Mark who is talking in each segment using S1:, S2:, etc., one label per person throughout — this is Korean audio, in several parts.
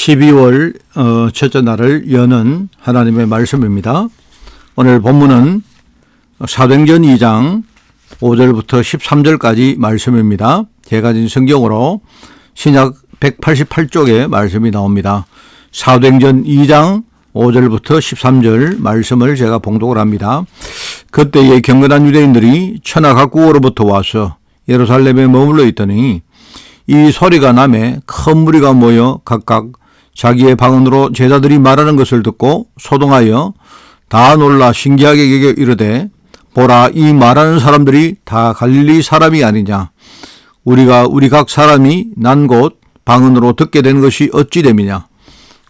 S1: 12월 첫째 날을 여는 하나님의 말씀입니다. 오늘 본문은 사도행전 2장 5절부터 13절까지 말씀입니다. 제가 가진 성경으로 신약 188쪽에 말씀이 나옵니다. 사도행전 2장 5절부터 13절 말씀을 제가 봉독을 합니다. 그때에 경건한 유대인들이 천하 각국으로부터 와서 예루살렘에 머물러 있더니 이 소리가 나매 큰 무리가 모여 각각 자기의 방언으로 제자들이 말하는 것을 듣고 소동하여 다 놀라 신기하게 여겨 이르되 보라, 이 말하는 사람들이 다 갈릴리 사람이 아니냐. 우리가 우리 각 사람이 난 곳 방언으로 듣게 된 것이 어찌 됨이냐.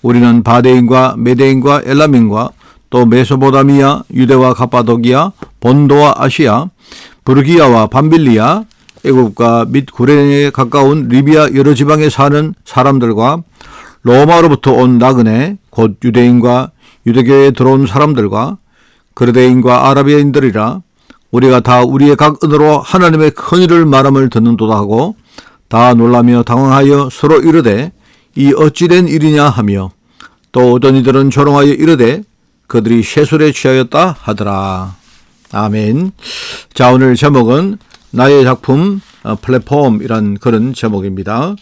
S1: 우리는 바데인과 메데인과 엘람인과 또 메소포타미아, 유대와 갑바도기아, 본도와 아시아, 부르기아와 밤빌리아, 애굽과 및 구레네에 가까운 리비아 여러 지방에 사는 사람들과 로마로부터 온 나그네 곧 유대인과 유대교에 들어온 사람들과 그레데인과 아라비아인들이라 우리가 다 우리의 각 언어로 하나님의 큰 일을 말함을 듣는도다 하고 다 놀라며 당황하여 서로 이르되 이 어찌된 일이냐 하며 또 어떤 이들은 조롱하여 이르되 그들이 쇠술에 취하였다 하더라. 아멘. 자, 오늘 제목은 나의 작품 플랫폼이란 그런 제목입니다.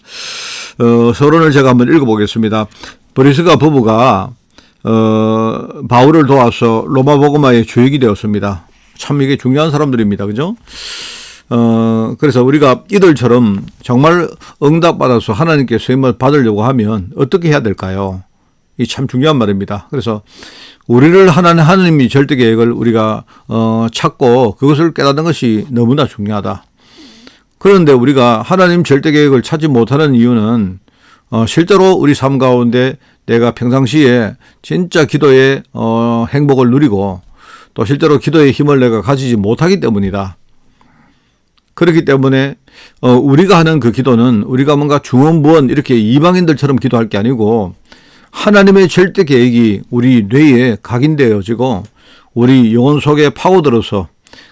S1: 서론을 제가 한번 읽어보겠습니다. 브리스가 부부가 바울을 도와서 로마 복음화의 주역이 되었습니다. 참 이게 중요한 사람들입니다. 그죠? 그래서 우리가 이들처럼 정말 응답받아서 하나님께 쓰임을 받으려고 하면 어떻게 해야 될까요? 이 참 중요한 말입니다. 그래서 우리를 하나님이 절대 계획을 우리가 찾고 그것을 깨닫는 것이 너무나 중요하다. 그런데 우리가 하나님 절대 계획을 찾지 못하는 이유는 실제로 우리 삶 가운데 내가 평상시에 진짜 기도의 행복을 누리고 또 실제로 기도의 힘을 내가 가지지 못하기 때문이다. 그렇기 때문에 우리가 하는 그 기도는 우리가 뭔가 중언부언 이렇게 이방인들처럼 기도할 게 아니고 하나님의 절대 계획이 우리 뇌에 각인되어지고 우리 영혼 속에 파고들어서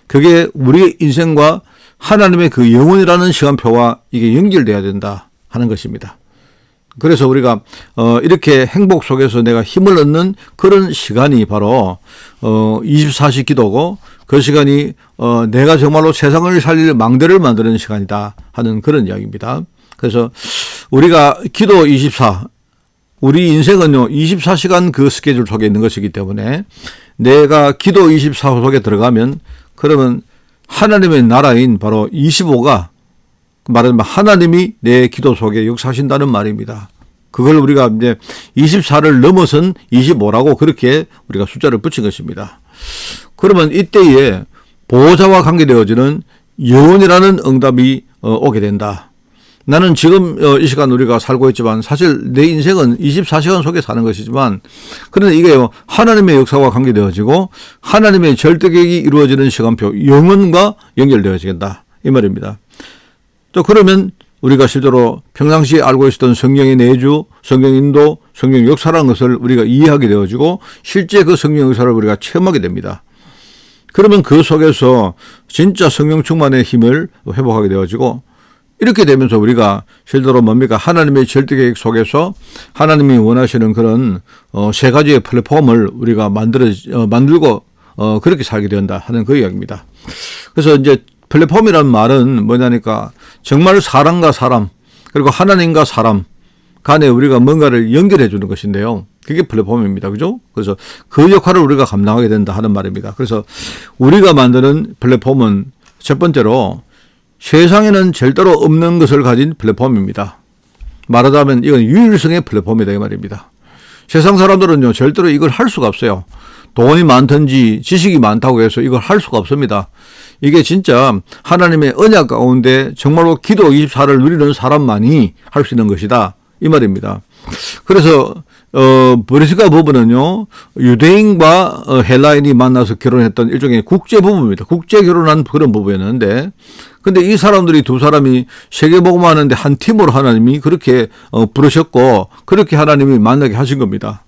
S1: 그게 우리의 인생과 하나님의 그 영혼이라는 시간표와 이게 연결돼야 된다 하는 것입니다. 그래서 우리가 이렇게 행복 속에서 내가 힘을 얻는 그런 시간이 바로 24시 기도고 그 시간이 내가 정말로 세상을 살릴 망대를 만드는 시간이다 하는 그런 이야기입니다. 그래서 우리가 기도 24, 우리 인생은요 24시간 그 스케줄 속에 있는 것이기 때문에 내가 기도 24 속에 들어가면 그러면 하나님의 나라인 바로 25가 말하자면 하나님이 내 기도 속에 역사하신다는 말입니다. 그걸 우리가 이제 24를 넘어선 25라고 그렇게 우리가 숫자를 붙인 것입니다. 그러면 이때에 보호자와 관계되어지는 영원이라는 응답이 오게 된다. 나는 지금 이 시간 우리가 살고 있지만 사실 내 인생은 24시간 속에 사는 것이지만 그런데 이게 하나님의 역사와 관계되어지고 하나님의 절대 계획이 이루어지는 시간표 영원과 연결되어지겠다 이 말입니다. 또 그러면 우리가 실제로 평상시에 알고 있었던 성령의 내주, 성령 인도, 성령 역사라는 것을 우리가 이해하게 되어지고 실제 그 성령 역사를 우리가 체험하게 됩니다. 그러면 그 속에서 진짜 성령 충만의 힘을 회복하게 되어지고 이렇게 되면서 우리가 실제로 뭡니까? 하나님의 절대 계획 속에서 하나님이 원하시는 그런 세 가지의 플랫폼을 우리가 만들고 그렇게 살게 된다 하는 그 이야기입니다. 그래서 이제 플랫폼이라는 말은 뭐냐니까 정말 사람과 사람 그리고 하나님과 사람 간에 우리가 뭔가를 연결해 주는 것인데요. 그게 플랫폼입니다. 그죠? 그래서 그 역할을 우리가 감당하게 된다 하는 말입니다. 그래서 우리가 만드는 플랫폼은 첫 번째로 세상에는 절대로 없는 것을 가진 플랫폼입니다. 말하자면 이건 유일성의 플랫폼이다 이 말입니다. 세상 사람들은요 절대로 이걸 할 수가 없어요. 돈이 많든지 지식이 많다고 해서 이걸 할 수가 없습니다. 이게 진짜 하나님의 언약 가운데 정말로 기도 24를 누리는 사람만이 할 수 있는 것이다 이 말입니다. 그래서 브리스가 부부는요 유대인과 헬라인이 만나서 결혼했던 일종의 국제 부부입니다. 국제 결혼한 그런 부부였는데 근데 이 사람들이 두 사람이 세계복음 하는데 한 팀으로 하나님이 그렇게 부르셨고 그렇게 하나님이 만나게 하신 겁니다.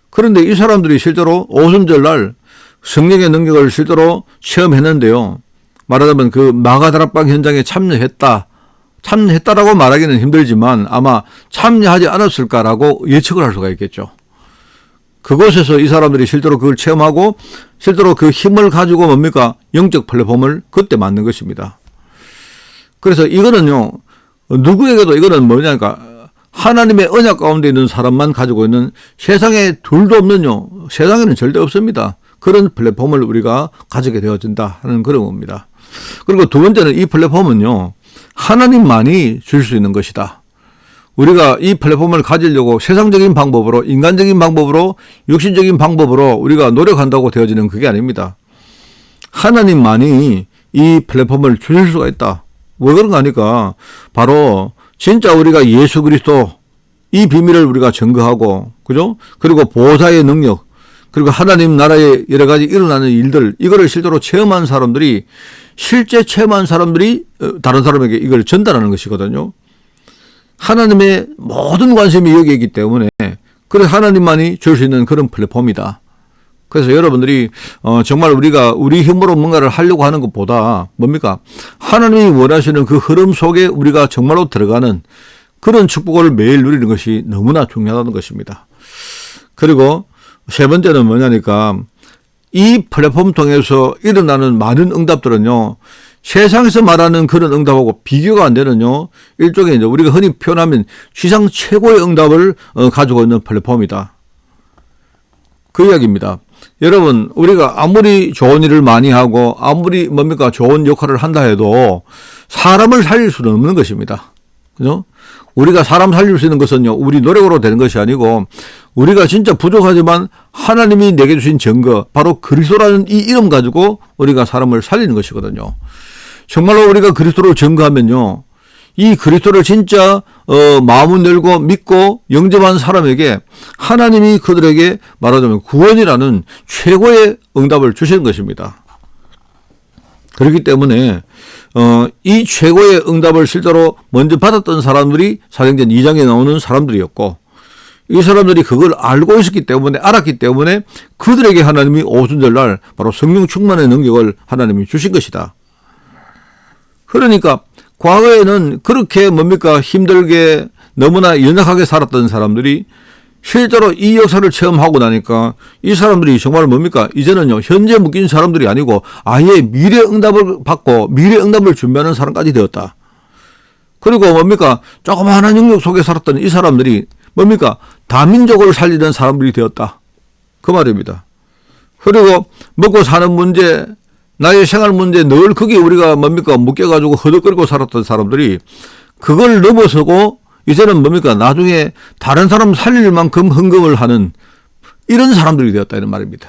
S1: 그런데 이 사람들이 실제로 오순절날 성령의 능력을 실제로 체험했는데요. 말하자면 그 마가다락방 현장에 참여했다라고 말하기는 힘들지만 아마 참여하지 않았을까라고 예측을 할 수가 있겠죠. 그곳에서 이 사람들이 실제로 그걸 체험하고 실제로 그 힘을 가지고 뭡니까? 영적 플랫폼을 그때 만든 것입니다. 그래서 이거는요, 누구에게도 이거는 뭐냐니까 하나님의 언약 가운데 있는 사람만 가지고 있는 세상에 둘도 없는요, 세상에는 절대 없습니다. 그런 플랫폼을 우리가 가지게 되어진다 하는 그런 겁니다. 그리고 두 번째는 이 플랫폼은요, 하나님만이 줄 수 있는 것이다. 우리가 이 플랫폼을 가지려고 세상적인 방법으로, 인간적인 방법으로, 육신적인 방법으로 우리가 노력한다고 되어지는 그게 아닙니다. 하나님만이 이 플랫폼을 주실 수가 있다. 왜 그런가 하니까 바로 진짜 우리가 예수 그리스도 이 비밀을 우리가 증거하고, 그죠? 그리고 보호자의 능력, 그리고 하나님 나라에 여러 가지 일어나는 일들, 이거를 실제로 체험한 사람들이, 실제 체험한 사람들이 다른 사람에게 이걸 전달하는 것이거든요. 하나님의 모든 관심이 여기에 있기 때문에 그래서 하나님만이 줄 수 있는 그런 플랫폼이다. 그래서 여러분들이 정말 우리가 우리 힘으로 뭔가를 하려고 하는 것보다 뭡니까? 하나님이 원하시는 그 흐름 속에 우리가 정말로 들어가는 그런 축복을 매일 누리는 것이 너무나 중요하다는 것입니다. 그리고 세 번째는 뭐냐니까 이 플랫폼 통해서 일어나는 많은 응답들은요, 세상에서 말하는 그런 응답하고 비교가 안 되는요, 일종의 이제 우리가 흔히 표현하면 세상 최고의 응답을 가지고 있는 플랫폼이다. 그 이야기입니다. 여러분, 우리가 아무리 좋은 일을 많이 하고 아무리 뭡니까 좋은 역할을 한다 해도 사람을 살릴 수는 없는 것입니다. 그죠? 우리가 사람 살릴 수 있는 것은요, 우리 노력으로 되는 것이 아니고 우리가 진짜 부족하지만 하나님이 내게 주신 증거, 바로 그리스도라는 이 이름 가지고 우리가 사람을 살리는 것이거든요. 정말로 우리가 그리스도를 증거하면요, 이 그리스도를 진짜 마음을 열고 믿고 영접한 사람에게 하나님이 그들에게 말하자면 구원이라는 최고의 응답을 주시는 것입니다. 그렇기 때문에 이 최고의 응답을 실제로 먼저 받았던 사람들이 사도행전 2장에 나오는 사람들이었고, 이 사람들이 그걸 알고 있었기 때문에, 알았기 때문에 그들에게 하나님이 오순절날 바로 성령 충만의 능력을 하나님이 주신 것이다. 그러니까 과거에는 그렇게 뭡니까 힘들게 너무나 연약하게 살았던 사람들이 실제로 이 역사를 체험하고 나니까 이 사람들이 정말 뭡니까 이제는요, 현재 묶인 사람들이 아니고 아예 미래 응답을 받고 미래 응답을 준비하는 사람까지 되었다. 그리고 뭡니까 조그마한 영역 속에 살았던 이 사람들이 뭡니까 다민족을 살리는 사람들이 되었다. 그 말입니다. 그리고 먹고 사는 문제, 나의 생활 문제 늘 거기에 우리가 뭡니까 묶여가지고 허덕거리고 살았던 사람들이 그걸 넘어서고 이제는 뭡니까 나중에 다른 사람 살릴 만큼 헌금을 하는 이런 사람들이 되었다 이런 말입니다.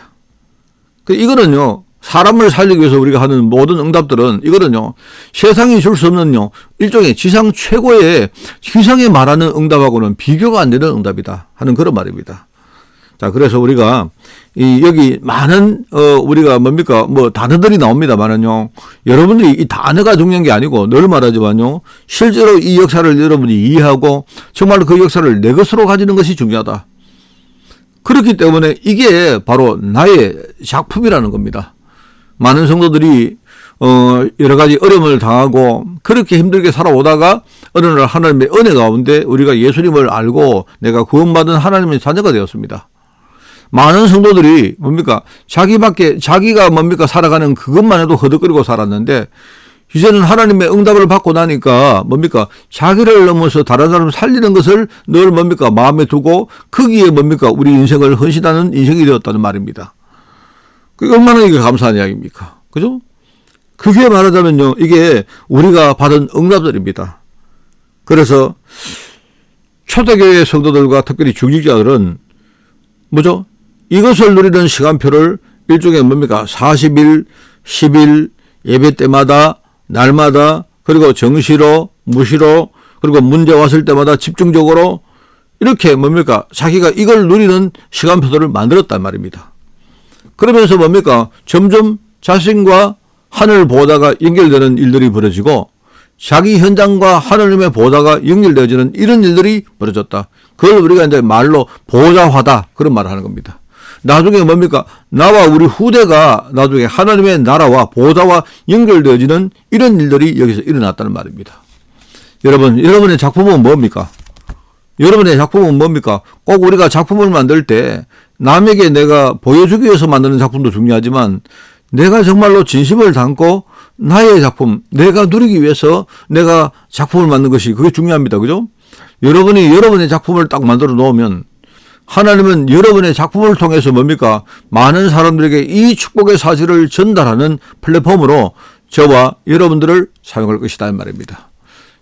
S1: 이거는요, 사람을 살리기 위해서 우리가 하는 모든 응답들은 이거는요, 세상이 줄 수 없는요, 일종의 지상 최고의 지상에 말하는 응답하고는 비교가 안 되는 응답이다 하는 그런 말입니다. 자, 그래서 우리가 여기 많은 우리가 뭡니까 단어들이 나옵니다만은요, 여러분들이 이 단어가 중요한 게 아니고 늘 말하지만요, 실제로 이 역사를 여러분이 이해하고 정말로 그 역사를 내 것으로 가지는 것이 중요하다. 그렇기 때문에 이게 바로 나의 작품이라는 겁니다. 많은 성도들이 여러 가지 어려움을 당하고 그렇게 힘들게 살아오다가 어느 날 하나님의 은혜 가운데 우리가 예수님을 알고 내가 구원받은 하나님의 자녀가 되었습니다. 많은 성도들이 뭡니까 자기가 뭡니까 살아가는 그것만 해도 허덕거리고 살았는데 이제는 하나님의 응답을 받고 나니까 뭡니까 자기를 넘어서 다른 사람을 살리는 것을 늘 뭡니까 마음에 두고 거기에 뭡니까 우리 인생을 헌신하는 인생이 되었다는 말입니다. 그게 얼마나 이게 감사한 이야기입니까? 그죠? 그게 말하자면요, 이게 우리가 받은 응답들입니다. 그래서 초대교회 성도들과 특별히 중직자들은 뭐죠? 이것을 누리는 시간표를 일종의 뭡니까 40일, 10일 예배 때마다 날마다 그리고 정시로 무시로 그리고 문제 왔을 때마다 집중적으로 이렇게 뭡니까 자기가 이걸 누리는 시간표들을 만들었단 말입니다. 그러면서 뭡니까 점점 자신과 하늘 보호자가 연결되는 일들이 벌어지고 자기 현장과 하나님의 보호자가 연결되어지는 이런 일들이 벌어졌다. 그걸 우리가 이제 말로 보호자화다 그런 말을 하는 겁니다. 나중에 뭡니까 나와 우리 후대가 나중에 하나님의 나라와 보호자와 연결되어지는 이런 일들이 여기서 일어났다는 말입니다. 여러분, 여러분의 작품은 뭡니까? 여러분의 작품은 뭡니까? 꼭 우리가 작품을 만들 때 남에게 내가 보여주기 위해서 만드는 작품도 중요하지만 내가 정말로 진심을 담고 나의 작품, 내가 누리기 위해서 내가 작품을 만든 것이 그게 중요합니다. 그죠? 여러분이 여러분의 작품을 딱 만들어 놓으면 하나님은 여러분의 작품을 통해서 뭡니까? 많은 사람들에게 이 축복의 사실을 전달하는 플랫폼으로 저와 여러분들을 사용할 것이다 이 말입니다.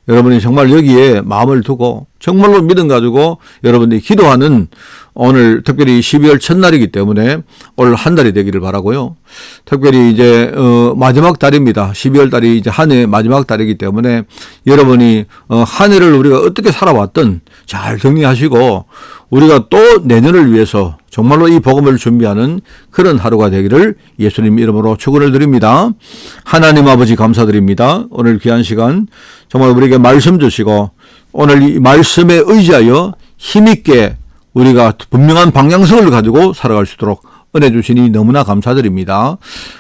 S1: 여러분이 정말 여기에 마음을 두고 정말로 믿음 가지고 여러분들이 기도하는 오늘 특별히 12월 첫날이기 때문에 올 한 달이 되기를 바라고요. 특별히 이제 마지막 달입니다. 12월 달이 이제 한 해 마지막 달이기 때문에 여러분이 한 해를 우리가 어떻게 살아왔든 잘 정리하시고 우리가 또 내년을 위해서 정말로 이 복음을 준비하는 그런 하루가 되기를 예수님 이름으로 축원을 드립니다. 하나님 아버지 감사드립니다. 오늘 귀한 시간 정말 우리에게 말씀 주시고 오늘 이 말씀에 의지하여 힘있게 우리가 분명한 방향성을 가지고 살아갈 수 있도록 은혜 주시니 너무나 감사드립니다.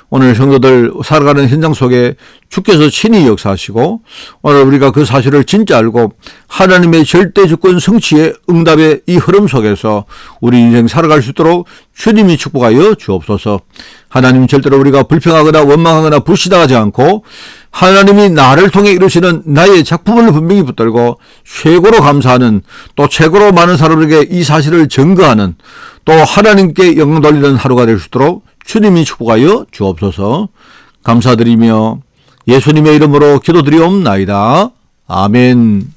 S1: 오늘 성도들 살아가는 현장 속에 주께서 친히 역사하시고 오늘 우리가 그 사실을 진짜 알고 하나님의 절대 주권 성취의 응답의 이 흐름 속에서 우리 인생 살아갈 수 있도록 주님이 축복하여 주옵소서. 하나님 절대로 우리가 불평하거나 원망하거나 불신하지 않고 하나님이 나를 통해 이루시는 나의 작품을 분명히 붙들고 최고로 감사하는 또 최고로 많은 사람에게 이 사실을 증거하는 또 하나님께 영광 돌리는 하루가 될 수 있도록 주님이 축복하여 주옵소서. 감사드리며 예수님의 이름으로 기도드리옵나이다. 아멘.